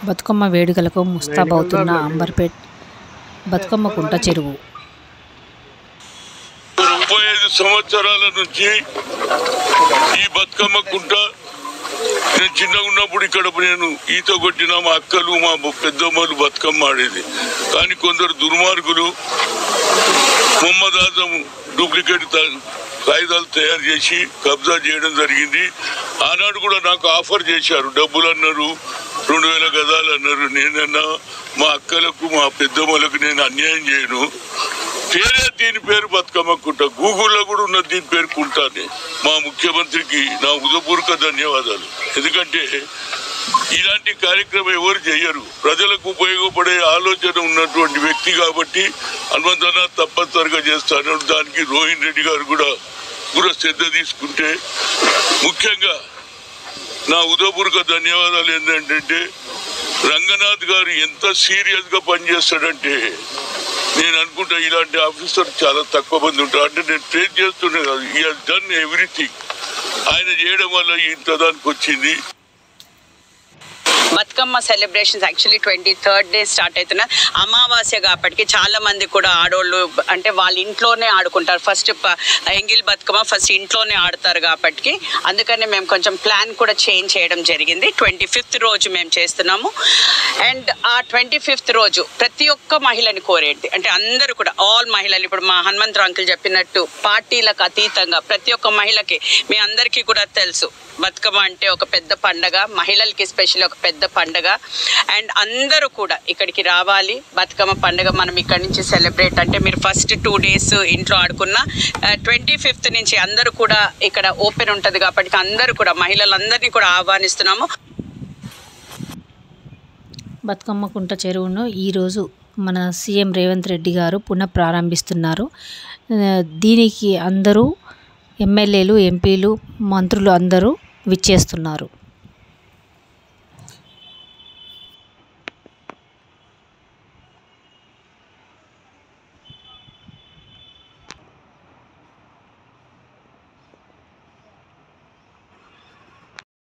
బతుకమ్మ వేడుకలకు ముస్తాబవుతున్న అంబర్పేట్ బతుకమ్మ కుంట చెరువు. 35 సంవత్సరాల నుంచి ఈ బతుకమ్మ కుంట నేను చిన్నగా ఉన్నప్పుడు ఇక్కడ నేను ఈత కొట్టిన మా అక్కలు మా పెద్దమ్మలు బతుకమ్మ ఆడేది. కానీ కొందరు దుర్మార్గులు మొహమ్మద్ ఆజం డూప్లికేట్ కాగితాలు తయారు చేసి కబ్జా చేయడం జరిగింది. ఆనాడు కూడా నాకు ఆఫర్ చేశారు, డబ్బులు అన్నారు, 2000 గజాలు అన్నారు. నేనన్నా మా అక్కలకు మా పెద్దమ్మలకు నేను అన్యాయం చేయను, దీని పేరు బతుకమ్మ కుంట, గూగుల్లో కూడా ఉన్నది దీని పేరు కుంటానే. మా ముఖ్యమంత్రికి నా హృదయపూర్వక ధన్యవాదాలు. ఎందుకంటే ఇలాంటి కార్యక్రమం ఎవరు చేయరు. ప్రజలకు ఉపయోగపడే ఆలోచన ఉన్నటువంటి వ్యక్తి కాబట్టి హనుమంతన్న తప్పనిసరిగా చేస్తాను. దానికి రోహిన్ రెడ్డి గారు కూడా శ్రద్ధ తీసుకుంటే, ముఖ్యంగా నా హృదయపూర్వక ధన్యవాదాలు ఏంటంటే రంగనాథ్ గారు ఎంత సీరియస్గా పనిచేస్తాడంటే నేను అనుకుంటా ఇలాంటి ఆఫీసర్ చాలా తక్కువ మంది ఉంటారు. అంటే నేను ట్రేస్ చేస్తున్నా కాదు, ఈ హాజ్ డన్ ఎవ్రీథింగ్. ఆయన చేయడం వల్ల ఇంత దానికి వచ్చింది. Bathukamma celebrations actually 23rd day start అవుతున్నా. అమావాస్య కాబట్టి చాలా మంది కూడా ఆడోళ్ళు అంటే వాళ్ళ ఇంట్లోనే ఆడుకుంటారు. ఫస్ట్ ఎంగిల్ బతుకమ్మ ఫస్ట్ ఇంట్లోనే ఆడతారు కాబట్టి అందుకని మేము కొంచెం ప్లాన్ కూడా చేంజ్ చేయడం జరిగింది. 25th రోజు మేము చేస్తున్నాము. అండ్ ఆ 25th రోజు ప్రతి ఒక్క మహిళని కోరేది అంటే అందరూ కూడా ఆల్ మహిళలు, ఇప్పుడు మా హనుమంతరావు అంకుల్ చెప్పినట్టు పార్టీలకు అతీతంగా ప్రతి ఒక్క మహిళకి, మీ అందరికీ కూడా తెలుసు బతుకమ్మ అంటే ఒక పెద్ద పండగ, మహిళలకి స్పెషల్ ఒక పెద్ద పండగ. అండ్ అందరూ కూడా ఇక్కడికి రావాలి. బతుకమ్మ పండుగ మనం ఇక్కడి నుంచి సెలబ్రేట్ అంటే మీరు ఫస్ట్ 2 days ఇంట్లో ఆడుకున్న 25th నుంచి అందరూ కూడా ఇక్కడ ఓపెన్ ఉంటుంది కాబట్టి అందరూ కూడా మహిళలందరినీ కూడా ఆహ్వానిస్తున్నాము. బతుకమ్మ కుంట చెరువును ఈరోజు మన సీఎం రేవంత్ రెడ్డి గారు పునః ప్రారంభిస్తున్నారు. దీనికి అందరూ ఎమ్మెల్యేలు, ఎంపీలు, మంత్రులు అందరూ విచ్చేస్తున్నారు.